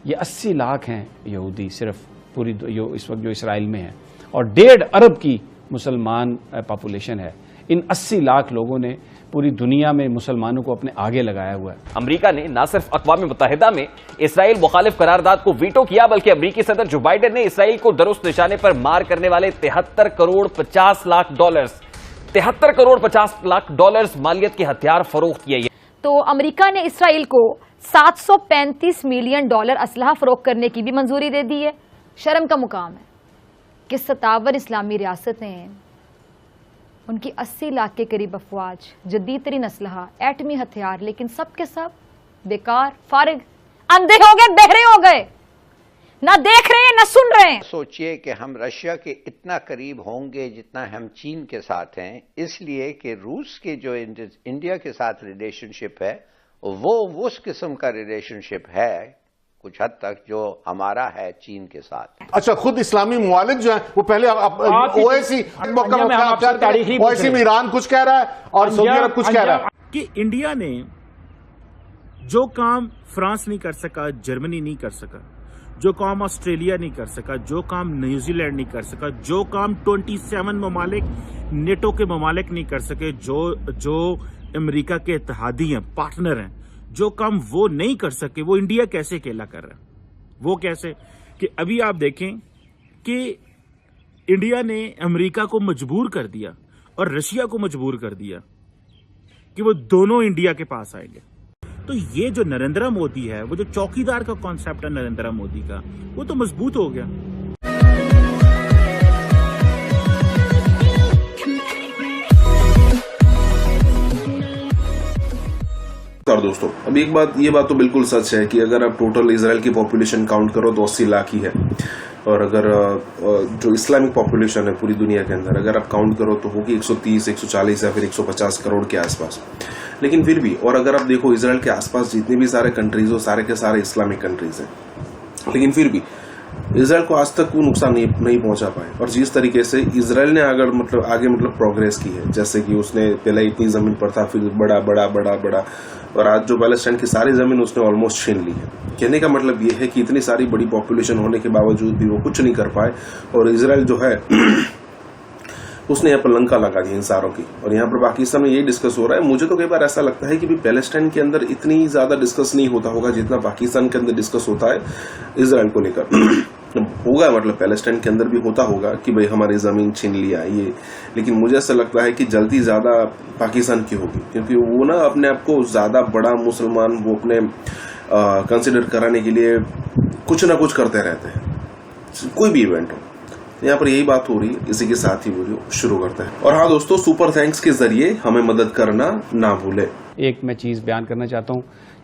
یہ 80 لاکھ ہیں یہودی صرف پوری اس وقت جو اسرائیل میں ہیں، اور 1.5 ارب کی مسلمان پاپولیشن ہے۔ ان 80 لاکھ لوگوں نے پوری دنیا میں مسلمانوں کو اپنے آگے لگایا ہوا ہے۔ امریکہ نے نہ صرف اقوام متحدہ میں اسرائیل مخالف قرارداد کو ویٹو کیا، بلکہ امریکی صدر جو بائیڈن نے اسرائیل کو درست نشانے پر مار کرنے والے 73 کروڑ 50 لاکھ ڈالرز 73 کروڑ 50 لاکھ ڈالرز مالیت کے ہتھیار فروخت کیے۔ تو امریکہ نے اسرائیل کو 735 ملین ڈالر اسلحہ فروخت کرنے کی بھی منظوری دے دی ہے۔ شرم کا مقام ہے کہ 57 اسلامی ریاستیں، ان کی 80 لاکھ کے قریب افواج، جدید ترین اسلحہ، ایٹمی ہتھیار، لیکن سب کے سب بیکار، فارغ، اندھے ہو گئے، بہرے ہو گئے، نہ دیکھ رہے ہیں نہ سن رہے ہیں۔ سوچئے کہ ہم رشیا کے اتنا قریب ہوں گے جتنا ہم چین کے ساتھ ہیں، اس لیے کہ روس کے جو انڈیا کے ساتھ ریلیشن شپ ہے وہ اس قسم کا ریلیشن شپ ہے کچھ حد تک جو ہمارا ہے چین کے ساتھ۔ اچھا، خود اسلامی ممالک جو ہیں وہ پہلے اویسی میں ایران کچھ کہہ رہا ہے اور سعودی عرب کچھ کہہ رہا ہے کہ انڈیا نے جو کام فرانس نہیں کر سکا، جرمنی نہیں کر سکا، جو کام آسٹریلیا نہیں کر سکا، جو کام نیوزی لینڈ نہیں کر سکا، جو کام 27 ممالک نیٹو کے ممالک نہیں کر سکے، جو امریکہ کے اتحادی ہیں، پارٹنر ہیں، جو کام وہ نہیں کر سکے وہ انڈیا کیسے اکیلا کر رہا ہے؟ وہ کیسے کہ ابھی آپ دیکھیں کہ انڈیا نے امریکہ کو مجبور کر دیا اور رشیا کو مجبور کر دیا کہ وہ دونوں انڈیا کے پاس آئیں گے۔ تو یہ جو نریندر مودی ہے، وہ جو چوکیدار کا کانسیپٹ ہے نریندر مودی کا، وہ تو مضبوط ہو گیا۔ دوستو، اب ایک بات، یہ بات تو بالکل سچ ہے کہ اگر آپ ٹوٹل اسرائیل کی پاپولیشن کاؤنٹ کرو تو 80 لاکھ ہی ہے، اور اگر جو اسلامک پاپولیشن ہے پوری دنیا کے اندر اگر آپ کاؤنٹ کرو تو ہوگی 130 140 یا پھر 150 کروڑ کے آس پاس۔ لیکن پھر بھی، اور اگر آپ دیکھو اسرائیل کے آس پاس جتنے بھی سارے کنٹریز ہو، سارے کے سارے اسلامک کنٹریز ہیں، لیکن پھر بھی اسرائیل کو آج تک وہ نقصان نہیں پہنچا پائے۔ اور جس طریقے سے اسرائیل نے آگے پروگریس کی ہے، جیسے کہ اس نے پہلے اتنی زمین پر تھا، پھر بڑا اور آج جو پیلسٹائن کی ساری زمین اس نے آلموسٹ چھین لی ہے۔ کہنے کا مطلب یہ ہے کہ اتنی ساری بڑی پاپولیشن ہونے کے باوجود بھی وہ کچھ نہیں کر پائے، اور اسرائیل جو ہے اس نے یہاں پر لنکا لگا دی ان ساروں کی۔ اور یہاں پر پاکستان میں یہی ڈسکس ہو رہا ہے۔ مجھے تو کئی بار ایسا لگتا ہے کہ پیلسٹائن کے اندر اتنی زیادہ ڈسکس نہیں ہوتا ہوگا جتنا پاکستان کے اندر ڈسکس ہوتا ہے اسرائیل کو لے کر۔ ہوگا، مطلب پیلسٹائن کے اندر بھی ہوتا ہوگا کہ بھئی ہماری زمین چھین لیا یہ، لیکن مجھے ایسا لگتا ہے کہ جلدی زیادہ پاکستان کی ہوگی، کیونکہ وہ نا اپنے آپ کو زیادہ بڑا مسلمان وہ اپنے کنسیڈر کرانے کے لیے کچھ نہ کچھ کرتے رہتے ہیں، کوئی بھی ایونٹ ہو۔ یہاں پر یہی بات ہو رہی ہے، اسی کے ساتھ ہی ویڈیو شروع کرتے ہیں۔ اور ہاں دوستو، سپر تھینکس کے ذریعے ہمیں مدد کرنا نہ بھولے۔ ایک میں چیز بیان کرنا چاہتا ہوں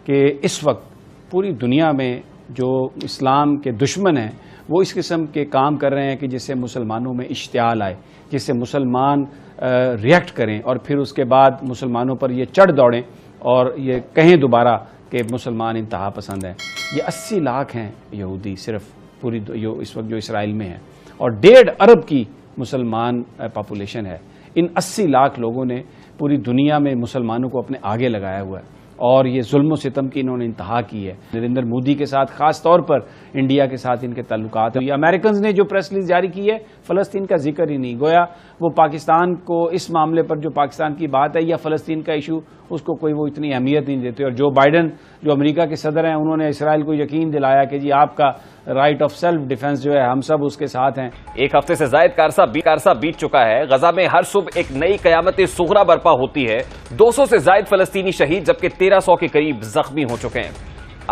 کہ اس وقت پوری دنیا میں جو اسلام کے دشمن ہیں وہ اس قسم کے کام کر رہے ہیں کہ جس سے مسلمانوں میں اشتعال آئے، جس سے مسلمان ریئیکٹ کریں اور پھر اس کے بعد مسلمانوں پر یہ چڑھ دوڑیں اور یہ کہیں دوبارہ کہ مسلمان انتہا پسند ہیں۔ یہ 80 لاکھ ہیں یہودی صرف پوری اس وقت جو اسرائیل میں ہیں، اور 1.5 ارب کی مسلمان پاپولیشن ہے۔ ان 80 لاکھ لوگوں نے پوری دنیا میں مسلمانوں کو اپنے آگے لگایا ہوا ہے، اور یہ ظلم و ستم کی انہوں نے انتہا کی ہے۔ نریندر مودی کے ساتھ، خاص طور پر انڈیا کے ساتھ ان کے تعلقات ہیں۔ یہ امریکنز نے جو پریس ریلیز جاری کی ہے، فلسطین کا ذکر ہی نہیں، گویا وہ پاکستان کو اس معاملے پر جو پاکستان کی بات ہے یا فلسطین کا ایشو، اس کو کوئی وہ اتنی اہمیت نہیں دیتے۔ اور جو بائیڈن جو امریکہ کے صدر ہیں، انہوں نے اسرائیل کو یقین دلایا کہ جی آپ کا رائٹ آف سیلف ڈیفنس جو ہے ہم سب اس کے ساتھ ہیں۔ ایک ہفتے سے زائد کا عرصہ بیت چکا ہے۔ غزہ میں ہر صبح ایک نئی قیامت صغریٰ برپا ہوتی ہے۔ 200 سے زائد فلسطینی شہید جبکہ 1300 کے قریب زخمی ہو چکے ہیں۔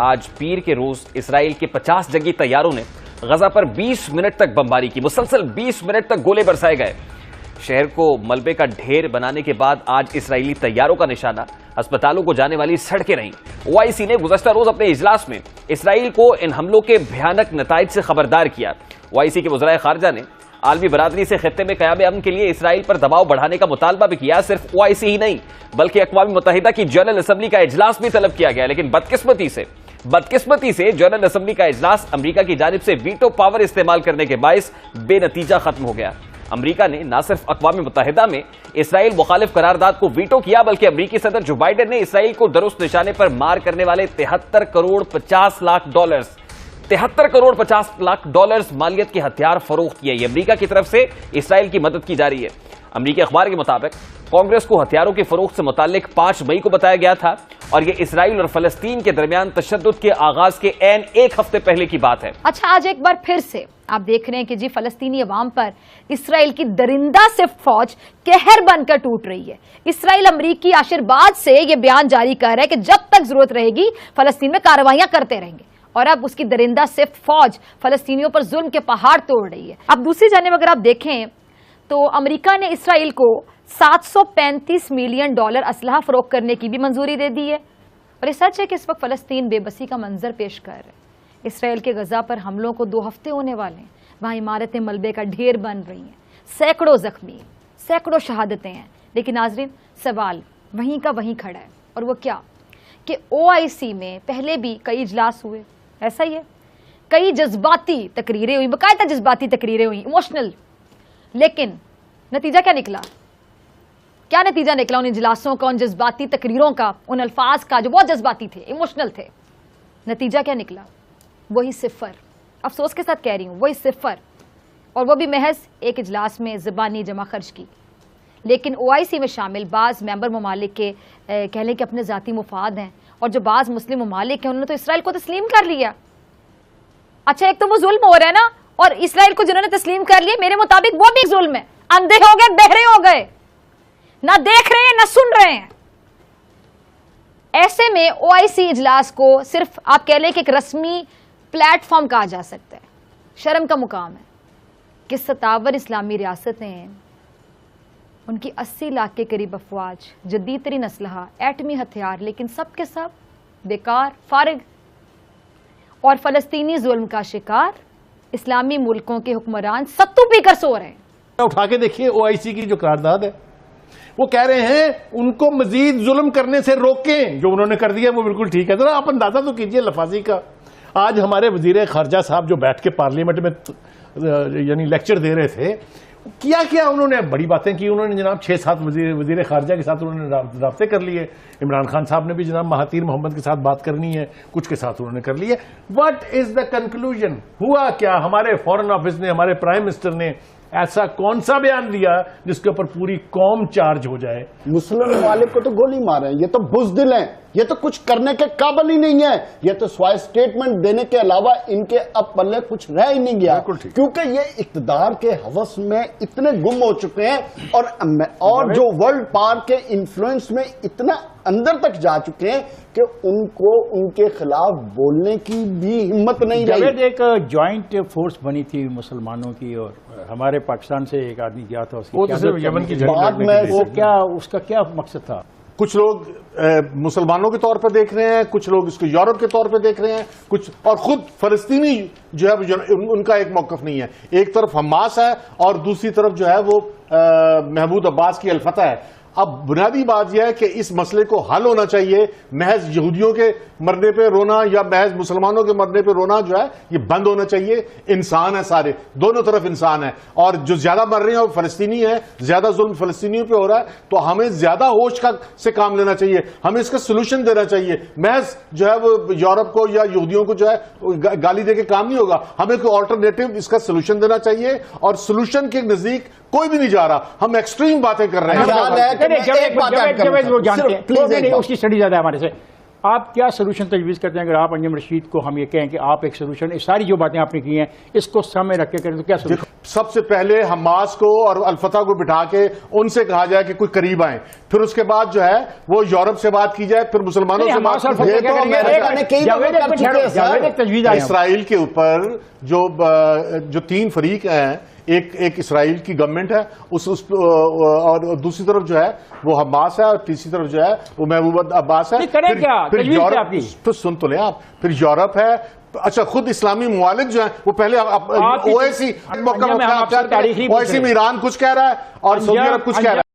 آج پیر کے روز اسرائیل کے 50 جنگی طیاروں نے غزہ پر 20 منٹ تک بمباری کی، مسلسل 20 منٹ تک گولے برسائے گئے۔ شہر کو ملبے کا ڈھیر بنانے کے بعد آج اسرائیلی طیاروں کا نشانہ اسپتالوں کو جانے والی سڑکیں رہیں۔ OIC نے گزشتہ روز اپنے اجلاس میں اسرائیل کو ان حملوں کے بھیانک نتائج سے خبردار کیا۔ OIC کے وزرائے خارجہ نے عالمی برادری سے خطے میں قیام امن کے لیے اسرائیل پر دباؤ بڑھانے کا مطالبہ بھی کیا۔ صرف OIC ہی نہیں بلکہ اقوام متحدہ کی جنرل اسمبلی کا اجلاس بھی طلب کیا گیا، لیکن بدقسمتی سے جنرل اسمبلی کا اجلاس امریکہ کی جانب سے ویٹو پاور استعمال کرنے کے باعث بے نتیجہ ختم ہو گیا۔ امریکہ نے نہ صرف اقوام متحدہ میں اسرائیل مخالف قرارداد کو ویٹو کیا، بلکہ امریکی صدر جو بائیڈن نے اسرائیل کو درست نشانے پر مار کرنے والے 73 کروڑ 50 لاکھ ڈالرز 73 کروڑ 50 لاکھ ڈالرز مالیت کے ہتھیار فروخت کیے. یہ امریکہ کی طرف سے اسرائیل کی مدد کی جا رہی ہے. امریکی اخبار کے مطابق کانگریس کو ہتھیاروں کی فروخت سے متعلق 5 مئی کو بتایا گیا تھا اور یہ اسرائیل اور فلسطین کے درمیان تشدد کے آغاز کے عین ایک ہفتے پہلے کی بات ہے. اچھا، آج ایک بار پھر سے آپ دیکھ رہے ہیں کہ جی فلسطینی عوام پر اسرائیل کی درندہ صفت فوج قہر بن کر ٹوٹ رہی ہے. اسرائیل امریکی آشرواد سے یہ بیان جاری کر رہا ہے کہ جب تک ضرورت رہے گی فلسطین میں کارروائیاں کرتے رہیں گے، اور اب اس کی درندہ صفت فوج فلسطینیوں پر ظلم کے پہاڑ توڑ رہی ہے. اب دوسری جانب اگر آپ دیکھیں تو امریکہ نے اسرائیل کو $735 ملین اسلحہ فروخت کرنے کی بھی منظوری دے دی ہے. اور یہ سچ ہے کہ اس وقت فلسطین بے بسی کا منظر پیش کر رہے ہیں. اسرائیل کے غزہ پر حملوں کو 2 ہفتے ہونے والے ہیں. وہاں عمارتیں ملبے کا ڈھیر بن رہی ہیں، سینکڑوں زخمی، سینکڑوں شہادتیں ہیں. لیکن ناظرین، سوال وہیں کا وہیں کھڑا ہے، اور وہ کیا کہ OIC میں پہلے بھی کئی اجلاس ہوئے، ایسا ہی ہے، کئی جذباتی تقریریں ہوئی، باقاعدہ جذباتی تقریریں ہوئی، ایموشنل. لیکن نتیجہ کیا نکلا؟ کیا نتیجہ نکلا ان اجلاسوں کا، ان جذباتی تقریروں کا، ان الفاظ کا جو بہت جذباتی تھے، ایموشنل تھے؟ نتیجہ کیا نکلا؟ وہی صفر. افسوس کے ساتھ کہہ رہی ہوں، وہی صفر، اور وہ بھی محض ایک اجلاس میں زبانی جمع خرچ کی. لیکن OIC میں شامل بعض ممبر ممالک کے کہہ لیں کہ اپنے ذاتی مفاد ہیں، اور جو بعض مسلم ممالک ہیں انہوں نے تو اسرائیل کو تسلیم کر لیا. اچھا، ایک تو وہ ظلم ہو رہا ہے نا، اور اسرائیل کو جنہوں نے تسلیم کر لیا میرے مطابق وہ بھی ایک ظلم ہے. اندھے ہو گئے، بہرے ہو گئے، نہ دیکھ رہے ہیں نہ سن رہے ہیں. ایسے میں OIC اجلاس کو صرف آپ کہہ لیں کہ ایک رسمی پلیٹ فارم کہا جا سکتا ہے. شرم کا مقام ہے کہ 57 اسلامی ریاستیں ہیں، ان کی 80 لاکھ کے قریب افواج، جدید ترین اسلحہ، ایٹمی ہتھیار، لیکن سب کے سب بیکار، فارغ، اور فلسطینی ظلم کا شکار اسلامی ملکوں کے حکمران ستو پی کر سو رہے ہیں. اٹھا کے دیکھیے OIC کی جو قرارداد ہے، وہ کہہ رہے ہیں ان کو مزید ظلم کرنے سے روکیں. جو انہوں نے کر دیا وہ بالکل ٹھیک ہے. ذرا آپ اندازہ تو کیجئے لفاظی کا. آج ہمارے وزیر خارجہ صاحب جو بیٹھ کے پارلیمنٹ میں یعنی لیکچر دے رہے تھے، کیا انہوں نے بڑی باتیں کی. انہوں نے جناب 6-7 وزیر خارجہ کے ساتھ انہوں نے رابطے کر لیے. عمران خان صاحب نے بھی جناب مہاتیر محمد کے ساتھ بات کرنی ہے، کچھ کے ساتھ انہوں نے کر لی ہے. What is the conclusion? ہوا کیا؟ ہمارے فارن آفس نے، ہمارے پرائم منسٹر نے ایسا کون سا بیان دیا جس کے اوپر پوری قوم چارج ہو جائے؟ مسلم ممالک کو تو گولی مارے ہیں، یہ تو بزدل ہیں، یہ تو کچھ کرنے کے قابل ہی نہیں ہے. یہ تو سوائے سٹیٹمنٹ دینے کے علاوہ ان کے اب پلے کچھ رہ ہی نہیں گیا، کیونکہ یہ اقتدار کے ہوس میں اتنے گم ہو چکے ہیں اور جو ورلڈ پاور کے انفلوئنس میں اتنا اندر تک جا چکے ہیں کہ ان کو ان کے خلاف بولنے کی بھی ہمت نہیں رہی. ایک جوائنٹ فورس بنی تھی مسلمانوں کی، اور ہمارے پاکستان سے ایک آدمی گیا تھا، اس کا کیا مقصد تھا؟ کچھ لوگ مسلمانوں کے طور پہ دیکھ رہے ہیں، کچھ لوگ اس کو یورپ کے طور پہ دیکھ رہے ہیں، کچھ اور خود فلسطینی جو ہے ان کا ایک موقف نہیں ہے. ایک طرف حماس ہے اور دوسری طرف جو ہے وہ محمود عباس کی الفتح ہے. اب بنیادی بات یہ ہے کہ اس مسئلے کو حل ہونا چاہیے. محض یہودیوں کے مرنے پہ رونا یا محض مسلمانوں کے مرنے پہ رونا جو ہے یہ بند ہونا چاہیے. انسان ہے، سارے دونوں طرف انسان ہے، اور جو زیادہ مر رہے ہیں وہ فلسطینی ہیں، زیادہ ظلم فلسطینیوں پہ ہو رہا ہے. تو ہمیں زیادہ ہوش سے کام لینا چاہیے، ہمیں اس کا سلوشن دینا چاہیے. محض جو ہے وہ یورپ کو یا یہودیوں کو جو ہے گالی دے کے کام نہیں ہوگا. ہمیں کوئی آلٹرنیٹو اس کا سلوشن دینا چاہیے، اور سلوشن کے نزدیک کوئی بھی نہیں جا رہا. ہم ایکسٹریم باتیں کر رہے ہیں. وہ جانتے ہیں اس کی اسٹڈی زیادہ ہے ہمارے سے. آپ کیا سلوشن تجویز کرتے ہیں؟ اگر آپ انجم رشید کو ہم یہ کہیں کہ آپ ایک سلوشن، ساری جو باتیں آپ نے کی ہیں اس کو سامنے رکھ کے کریں، تو کیا سلوشن؟ سب سے پہلے حماس کو اور الفتح کو بٹھا کے ان سے کہا جائے کہ کوئی قریب آئیں، پھر اس کے بعد جو ہے وہ یورپ سے بات کی جائے، پھر مسلمانوں سے بات کی جائے. اسرائیل کے اوپر جو 3 فریق ہیں، ایک اسرائیل کی گورنمنٹ ہے، اور دوسری طرف جو ہے وہ حماس ہے، اور تیسری طرف جو ہے وہ محمود عباس ہے. پھر یورپ، تو سن تو لیں آپ، پھر یورپ ہے. اچھا، خود اسلامی ممالک جو ہیں وہ پہلے OIC میں ایران کچھ کہہ رہا ہے اور سعودی عرب کچھ کہہ رہا ہے.